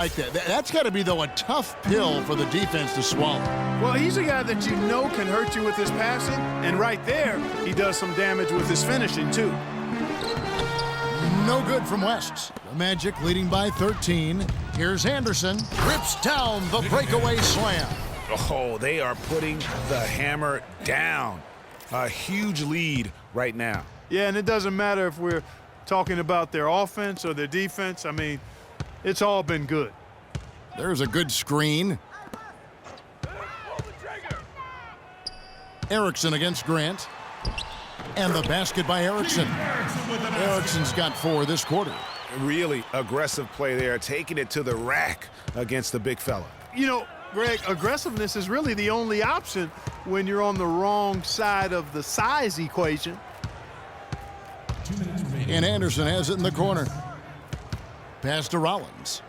Like that. That's got to be, though, a tough pill for the defense to swallow. Well, he's a guy that you know can hurt you with his passing, and right there, he does some damage with his finishing, too. No good from West. The Magic leading by 13. Here's Anderson. Rips down the breakaway slam. Oh, they are putting the hammer down. A huge lead right now. Yeah, and it doesn't matter if we're talking about their offense or their defense. I mean, it's all been good. There's a good screen. Erickson against Grant. And the basket by Erickson. Erickson's got 4 this quarter. Really aggressive play there, taking it to the rack against the big fella. You know, Greg, aggressiveness is really the only option when you're on the wrong side of the size equation. And Anderson has it in the corner. Pass to Rollins.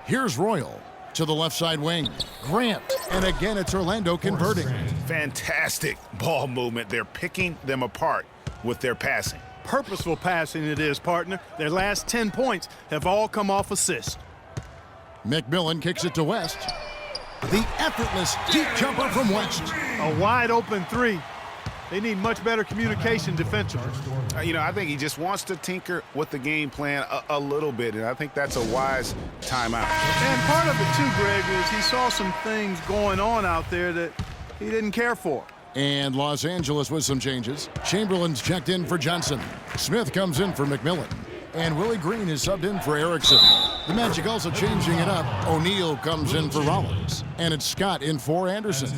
Here's Royal to the left side wing. Grant. And again, it's Orlando converting. Fantastic ball movement. They're picking them apart with their passing. Purposeful passing it is, partner. Their last 10 points have all come off assists. McMillan kicks it to West. The effortless deep jumper from West. A wide open 3. They need much better communication defensively. You know, I think he just wants to tinker with the game plan a little bit, and I think that's a wise timeout. And part of it, too, Greg, is he saw some things going on out there that he didn't care for. And Los Angeles with some changes. Chamberlain's checked in for Johnson. Smith comes in for McMillan. And Willie Green is subbed in for Erickson. The Magic also changing it up. O'Neal comes in for Rollins. And it's Scott in for Anderson.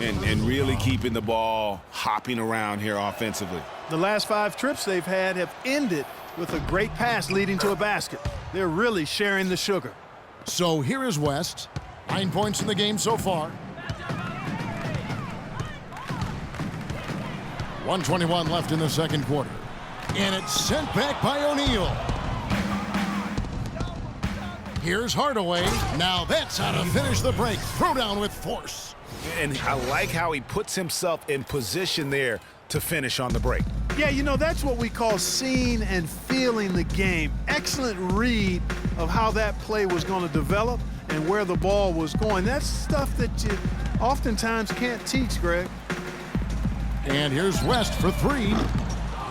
And really keeping the ball hopping around here offensively. The last 5 trips they've had have ended with a great pass leading to a basket. They're really sharing the sugar. So here is West. 9 points in the game so far. 1:21 left in the second quarter. And it's sent back by O'Neal. Here's Hardaway. Now that's how to finish the break. Throw down with force. And I like how he puts himself in position there to finish on the break. Yeah, you know, that's what we call seeing and feeling the game. Excellent read of how that play was going to develop and where the ball was going. That's stuff that you oftentimes can't teach, Greg. And here's West for 3.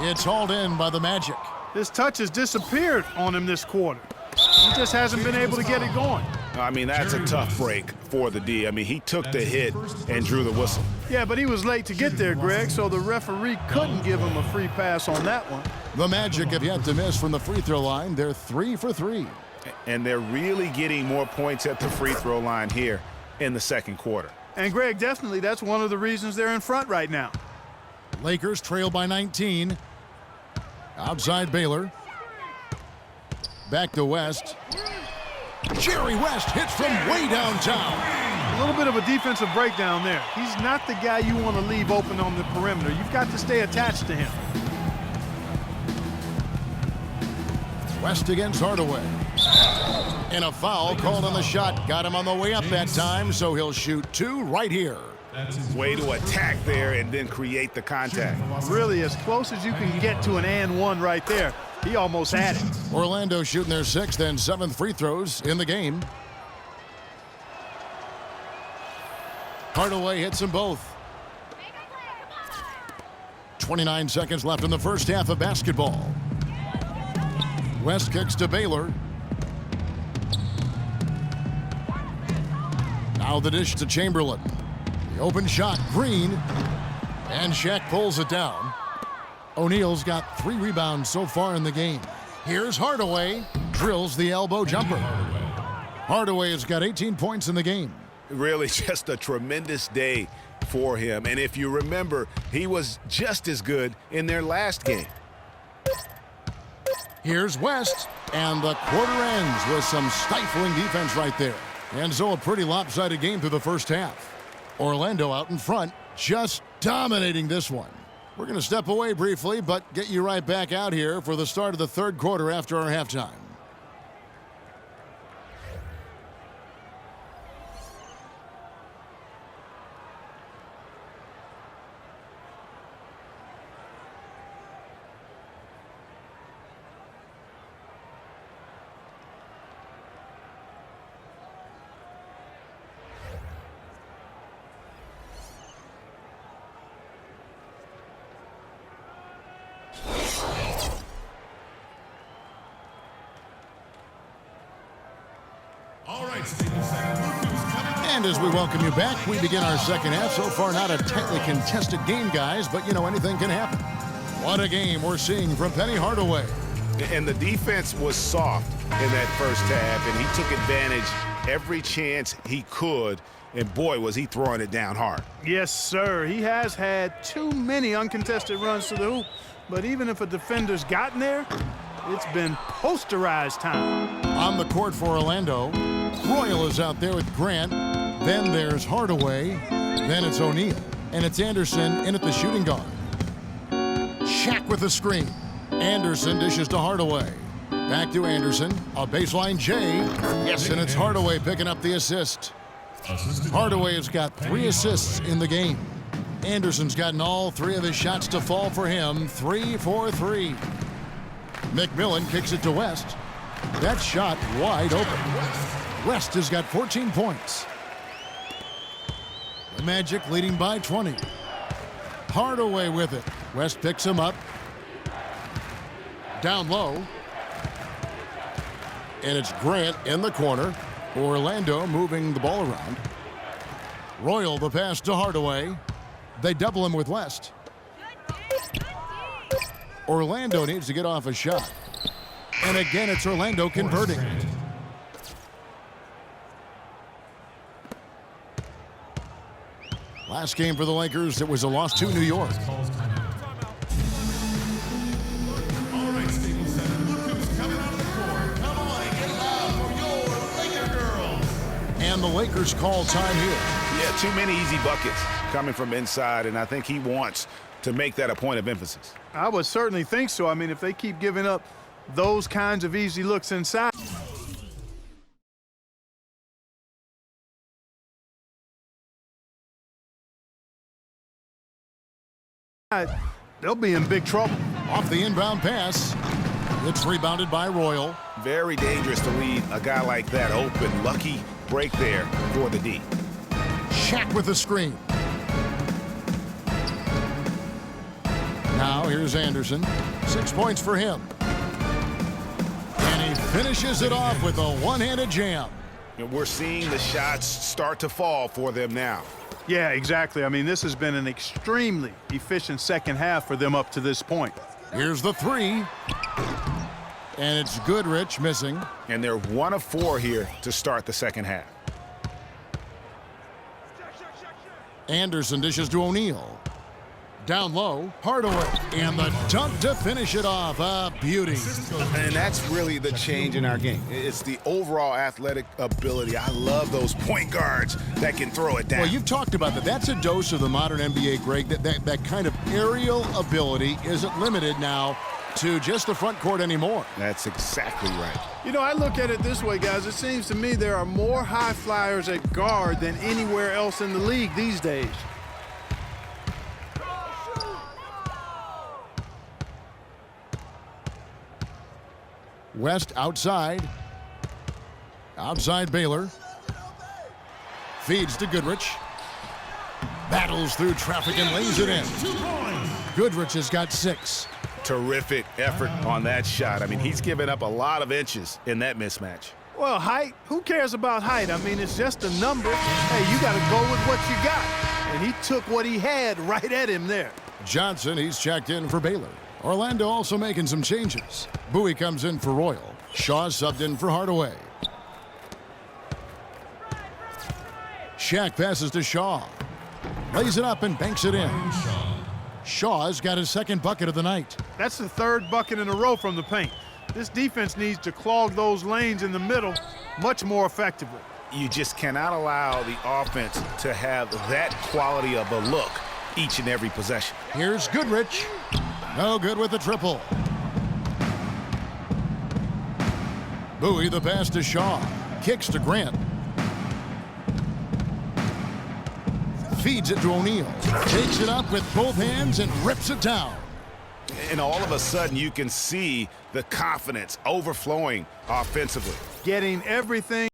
It's hauled in by the Magic. His touch has disappeared on him this quarter. He just hasn't been able to get it going. I mean, that's a tough break for the D. I mean, he took the hit and drew the whistle. Yeah, but he was late to get there, Greg, so the referee couldn't give him a free pass on that one. The Magic have yet to miss from the free throw line. They're 3 for 3. And they're really getting more points at the free throw line here in the second quarter. And, Greg, definitely that's one of the reasons they're in front right now. Lakers trail by 19. Outside Baylor. Back to West. Jerry West hits from way downtown. A little bit of a defensive breakdown there. He's not the guy you want to leave open on the perimeter. You've got to stay attached to him. West against Hardaway. And a foul called on the shot. Got him on the way up that time, so he'll shoot 2 right here. Way to attack there and then create the contact. Really, as close as you can get to an and one right there. He almost had it. Orlando shooting their 6th and 7th free throws in the game. Hardaway hits them both. 29 seconds left in the first half of basketball. West kicks to Baylor. Now the dish to Chamberlain. The open shot, Green. And Shaq pulls it down. O'Neal's got 3 rebounds so far in the game. Here's Hardaway. Drills the elbow jumper. Hardaway has got 18 points in the game. Really just a tremendous day for him. And if you remember, he was just as good in their last game. Here's West. And the quarter ends with some stifling defense right there. And so a pretty lopsided game through the first half. Orlando out in front, just dominating this one. We're going to step away briefly, but get you right back out here for the start of the third quarter after our halftime. And as we welcome you back, we begin our second half. So far, not a tightly contested game, guys, but, you know, anything can happen. What a game we're seeing from Penny Hardaway. And the defense was soft in that first half, and he took advantage every chance he could, and boy, was he throwing it down hard. Yes, sir. He has had too many uncontested runs to the hoop, but even if a defender's gotten there, it's been posterized time. On the court for Orlando, Royal is out there with Grant. Then there's Hardaway. Then it's O'Neal. And it's Anderson in at the shooting guard. Shaq with the screen. Anderson dishes to Hardaway. Back to Anderson. A baseline J. Yes, and it's Hardaway picking up the assist. Hardaway has got 3 assists in the game. Anderson's gotten all 3 of his shots to fall for him. 3 for 3. McMillan kicks it to West. That shot wide open. West has got 14 points. The Magic leading by 20. Hardaway with it. West picks him up. Down low. And it's Grant in the corner. Orlando moving the ball around. Royal the pass to Hardaway. They double him with West. Orlando needs to get off a shot. And again, it's Orlando converting. Last game for the Lakers, it was a loss to New York. And the Lakers call time here. Yeah, too many easy buckets coming from inside, and I think he wants to make that a point of emphasis. I would certainly think so. I mean, if they keep giving up those kinds of easy looks inside. They'll be in big trouble. Off the inbound pass. It's rebounded by Royal. Very dangerous to leave a guy like that open. Lucky break there for the D. Shaq with the screen. Now here's Anderson. 6 points for him. And he finishes it off with a one-handed jam. And we're seeing the shots start to fall for them now. Yeah, exactly. I mean, this has been an extremely efficient second half for them up to this point. Here's the 3. And it's Goodrich missing. And they're 1 of 4 here to start the second half. Anderson dishes to O'Neal. Down low, Hardaway. And the dunk to finish it off. A beauty. And that's really the change in our game. It's the overall athletic ability. I love those point guards that can throw it down. Well, you've talked about that. That's a dose of the modern NBA, Greg. That kind of aerial ability isn't limited now to just the front court anymore. That's exactly right. You know, I look at it this way, guys. It seems to me there are more high flyers at guard than anywhere else in the league these days. West outside. Outside Baylor. Feeds to Goodrich. Battles through traffic and lays it in. Goodrich has got 6. Terrific effort on that shot. I mean, he's given up a lot of inches in that mismatch. Well, height, who cares about height? I mean, it's just a number. Hey, you got to go with what you got. And he took what he had right at him there. Johnson, he's checked in for Baylor. Orlando also making some changes. Bowie comes in for Royal. Shaw subbed in for Hardaway. Shaq passes to Shaw. Lays it up and banks it in. Shaw's got his 2nd bucket of the night. That's the 3rd bucket in a row from the paint. This defense needs to clog those lanes in the middle much more effectively. You just cannot allow the offense to have that quality of a look each and every possession. Here's Goodrich. No good with the triple. Bowie the pass to Shaw. Kicks to Grant. Feeds it to O'Neal. Takes it up with both hands and rips it down. And all of a sudden you can see the confidence overflowing offensively. Getting everything